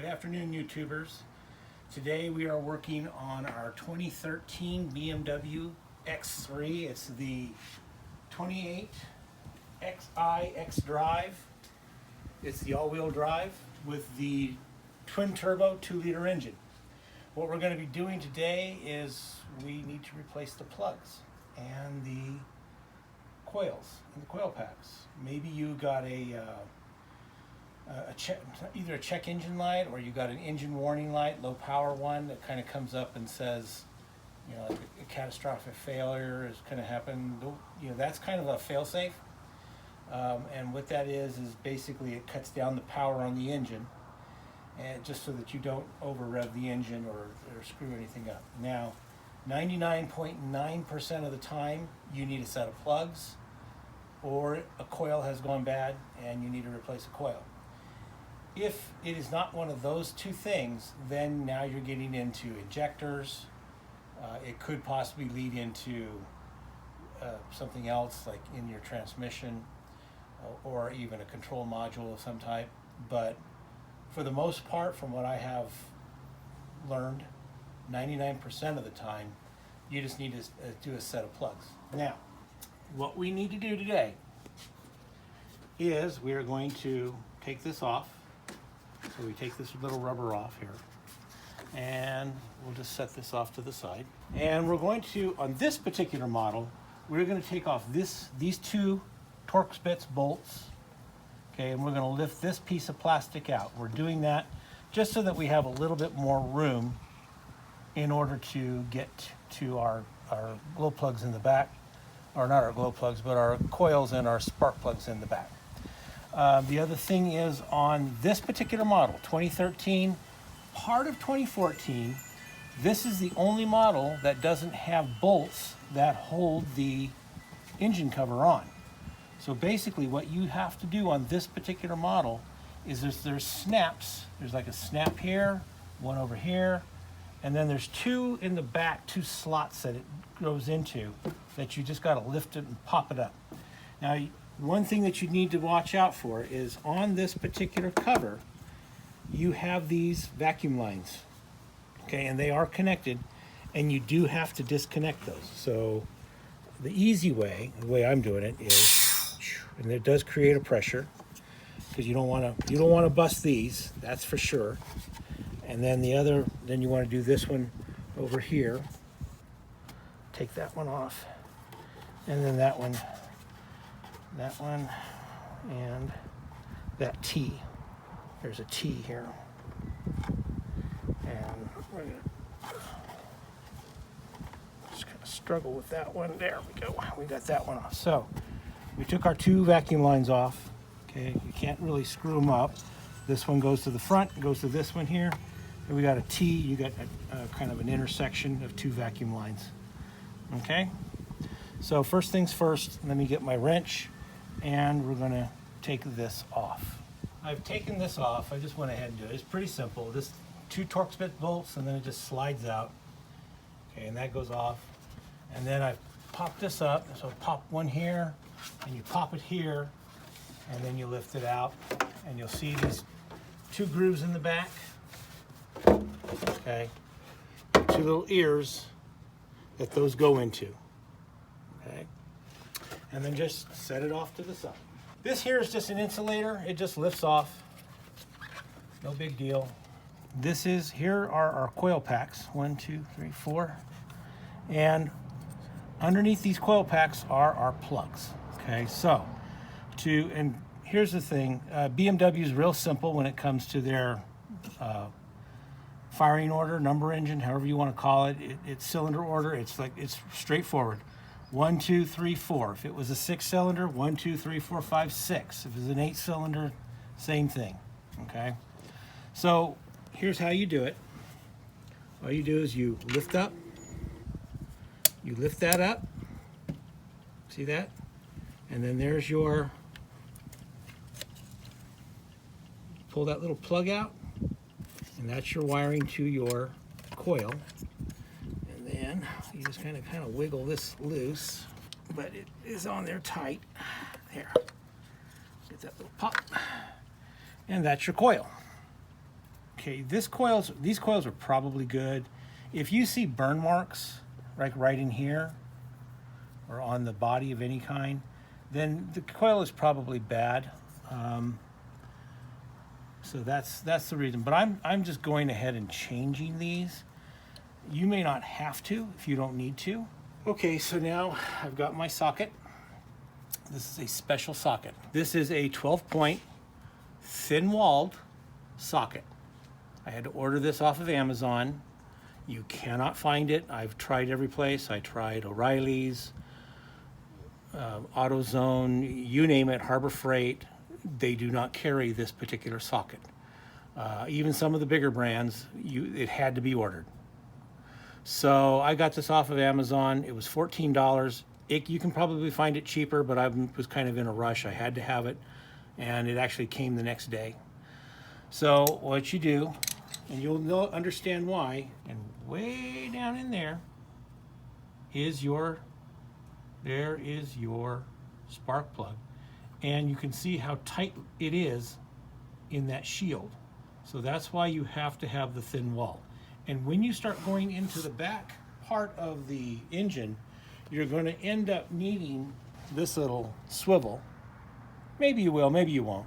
Good afternoon, YouTubers. Today we are working on our 2013 BMW X3. It's the 28 Xi X-Drive. It's the all-wheel drive with the twin-turbo 2-liter engine. What we're going to be doing today is we need to replace the plugs and the coils and the coil packs. Maybe you got either a check engine light, or you got an engine warning light, low power one, that kind of comes up and says, you know, like a catastrophic failure is going to happen. You know, that's kind of a fail-safe. And what that is basically it cuts down the power on the engine, and just so that you don't over rev the engine or screw anything up. Now, 99.9% of the time you need a set of plugs, or a coil has gone bad and you need to replace a coil. If it is not one of those two things, then now you're getting into injectors. It could possibly lead into something else, like in your transmission, or even a control module of some type. But for the most part, from what I have learned, 99% of the time, you just need to do a set of plugs. Now, what we need to do today is we are going to take this off. So we take this little rubber off here, and we'll just set this off to the side. And we're going to, on this particular model, we're going to take off these two Torx bits bolts, okay, and we're going to lift this piece of plastic out. We're doing that just so that we have a little bit more room in order to get to our glow plugs in the back, or not our glow plugs, but our coils and our spark plugs in the back. The other thing is, on this particular model, 2013, part of 2014, this is the only model that doesn't have bolts that hold the engine cover on. So basically what you have to do on this particular model is there's snaps. There's like a snap here, one over here, and then there's two in the back, two slots that it goes into that you just got to lift it and pop it up. Now, one thing that you need to watch out for is on this particular cover, you have these vacuum lines, okay, and they are connected, and you do have to disconnect those. So the easy way, the way I'm doing it, is, and it does create a pressure, because you don't want to bust these, that's for sure. And then then you want to do this one over here. Take that one off, and then that one, and that T. There's a T here. And we're going to just kind of struggle with that one. There we go. We got that one off. So we took our two vacuum lines off. Okay, you can't really screw them up. This one goes to the front, goes to this one here. And we got a T. You got a kind of an intersection of two vacuum lines. Okay? So first things first, let me get my wrench, and we're going to take this off. I've taken this off. I just went ahead and did it. It's pretty simple. Just two Torx bit bolts, and then it just slides out. Okay, and that goes off. And then I've popped this up. So pop one here, and you pop it here, and then you lift it out, and you'll see these two grooves in the back. Okay, two little ears that those go into. Okay, and then just set it off to the side. This here is just an insulator. It just lifts off. No big deal. Here are our coil packs. 1, 2, 3, 4. And underneath these coil packs are our plugs. Okay, so and here's the thing. BMW is real simple when it comes to their firing order, number engine, however you want to call it. It's cylinder order. It's straightforward. 1, 2, 3, 4. If it was a 6-cylinder, 1, 2, 3, 4, 5, 6. If it was an 8-cylinder, same thing. Okay. So here's how you do it. All you do is you lift up. You lift that up. See that? And then there's your. Pull that little plug out, and that's your wiring to your coil. And then you just kind of wiggle this loose, but it is on there tight. There. Get that little pop. And that's your coil. Okay, these coils are probably good. If you see burn marks, like right in here, or on the body of any kind, then the coil is probably bad. So that's the reason. But I'm just going ahead and changing these. You may not have to if you don't need to. Okay, so now I've got my socket. This is a special socket. This is a 12-point, thin-walled socket. I had to order this off of Amazon. You cannot find it. I've tried every place. I tried O'Reilly's, AutoZone, you name it, Harbor Freight. They do not carry this particular socket. Even some of the bigger brands, it had to be ordered. So I got this off of Amazon. It was $14. You can probably find it cheaper, but I was kind of in a rush. I had to have it, and it actually came the next day. So what you do, and you'll understand why, and way down in there is your spark plug. And you can see how tight it is in that shield. So that's why you have to have the thin wall. And when you start going into the back part of the engine, you're going to end up needing this little swivel. Maybe you will, maybe you won't.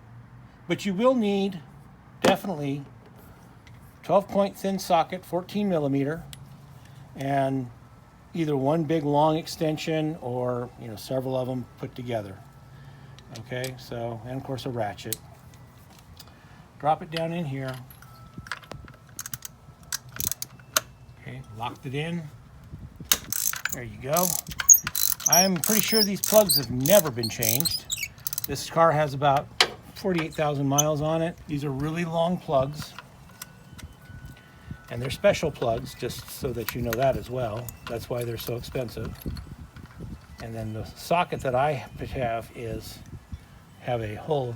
But you will need definitely 12-point thin socket, 14 millimeter, and either one big long extension or several of them put together. Okay, so, and of course a ratchet. Drop it down in here. Okay, locked it in. There you go. I'm pretty sure these plugs have never been changed. This car has about 48,000 miles on it. These are really long plugs. And they're special plugs, just so that you know that as well. That's why they're so expensive. And then the socket that I have a hole,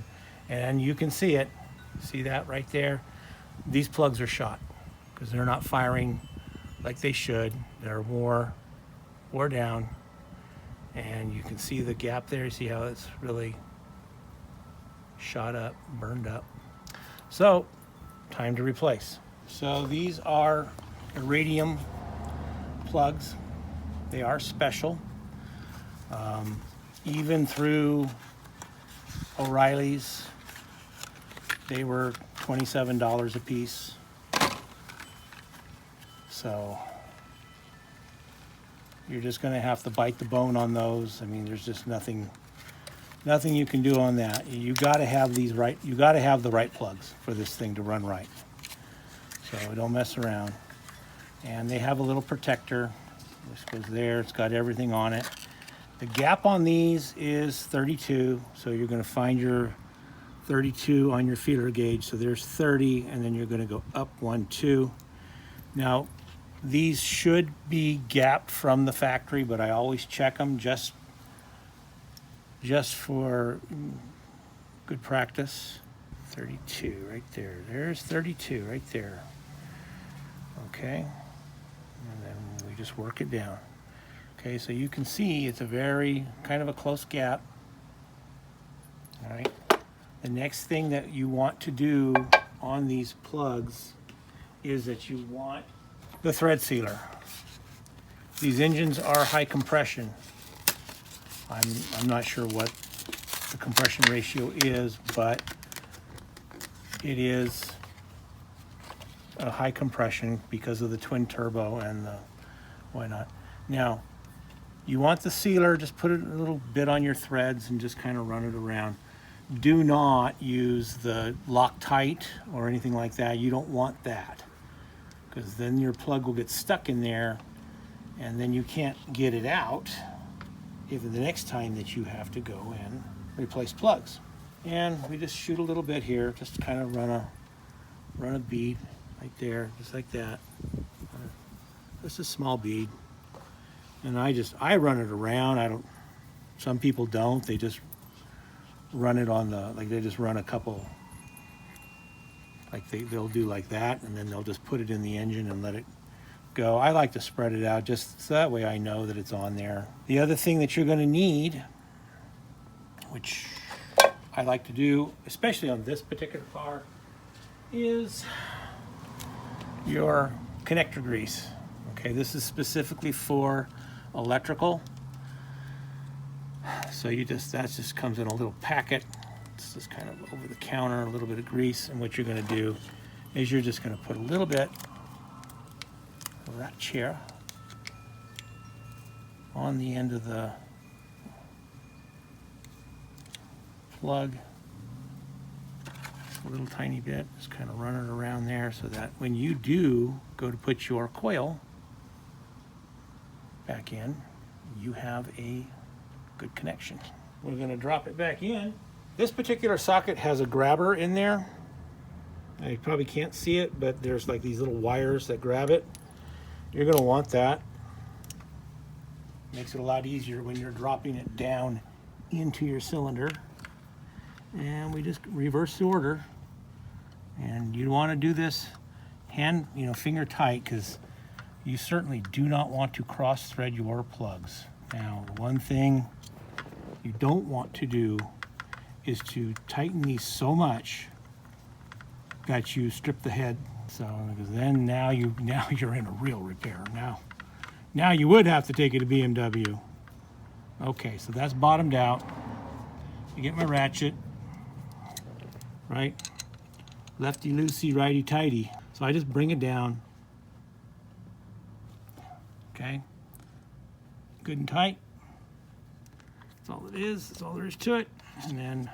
and you can see it. See that right there? These plugs are shot because they're not firing like they should. They're wore down, and you can see the gap there. You see how it's really shot up, burned up. So, time to replace. So these are iridium plugs. They are special. Even through O'Reilly's, they were $27 a piece. So you're just going to have to bite the bone on those. I mean, there's just nothing you can do on that. You got to have these right. You got to have the right plugs for this thing to run right. So don't mess around. And they have a little protector. This goes there. It's got everything on it. The gap on these is 32. So you're going to find your 32 on your feeler gauge. So there's 30, and then you're going to go up 1, 2. Now, these should be gapped from the factory, but I always check them just for good practice. 32 right there. There's 32 right there. Okay, and then we just work it down. Okay, so you can see it's a very kind of a close gap. All right. The next thing that you want to do on these plugs is that you want the thread sealer. These engines are high compression. I'm not sure what the compression ratio is, but it is a high compression because of the twin turbo and the whatnot. Now, you want the sealer, just put it a little bit on your threads and just kind of run it around. Do not use the Loctite or anything like that. You don't want that, because then your plug will get stuck in there and then you can't get it out even the next time that you have to go and replace plugs. And we just shoot a little bit here, just kind of run a bead right there, just like that. Just a small bead. And I run it around. Some people don't. They just run it on they just run a couple, like they'll do like that, and then they'll just put it in the engine and let it go. I like to spread it out just so that way I know that it's on there. The other thing that you're going to need, which I like to do, especially on this particular car, is your connector grease. Okay, this is specifically for electrical. So that just comes in a little packet. It's just kind of over the counter, a little bit of grease. And what you're going to do is you're just going to put a little bit of that chair on the end of the plug. A little tiny bit, just kind of run it around there so that when you do go to put your coil back in, you have a good connection. We're going to drop it back in. This particular socket has a grabber in there. You probably can't see it, but there's like these little wires that grab it. You're going to want that. Makes it a lot easier when you're dropping it down into your cylinder. And we just reverse the order. And you want to do this finger tight, because you certainly do not want to cross thread your plugs. Now, one thing you don't want to do is to tighten these so much that you strip the head. So, because then now you're in a real repair. Now you would have to take it to BMW. Okay, so that's bottomed out. I get my ratchet, right? Lefty loosey, righty tighty. So I just bring it down. Okay, good and tight. That's all it is. That's all there is to it. And then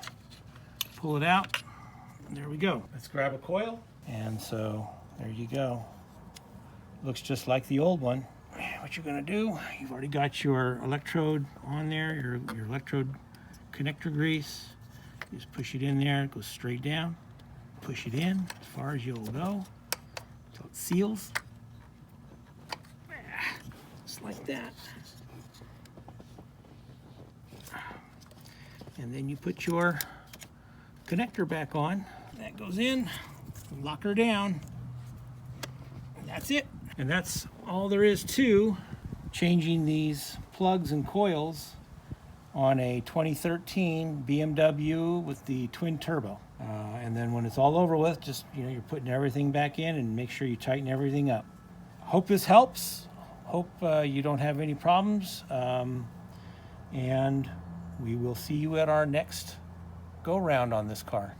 pull it out. And there we go. Let's grab a coil. And so there you go. Looks just like the old one. What you're going to do, you've already got your electrode on there, your electrode connector grease. You just push it in there. It goes straight down. Push it in as far as you'll go until it seals. Just like that. And then you put your connector back on. That goes in, lock her down. And that's it. And that's all there is to changing these plugs and coils on a 2013 BMW with the twin turbo. And then when it's all over with, just, you're putting everything back in and make sure you tighten everything up. Hope this helps. Hope you don't have any problems. And we will see you at our next go round on this car.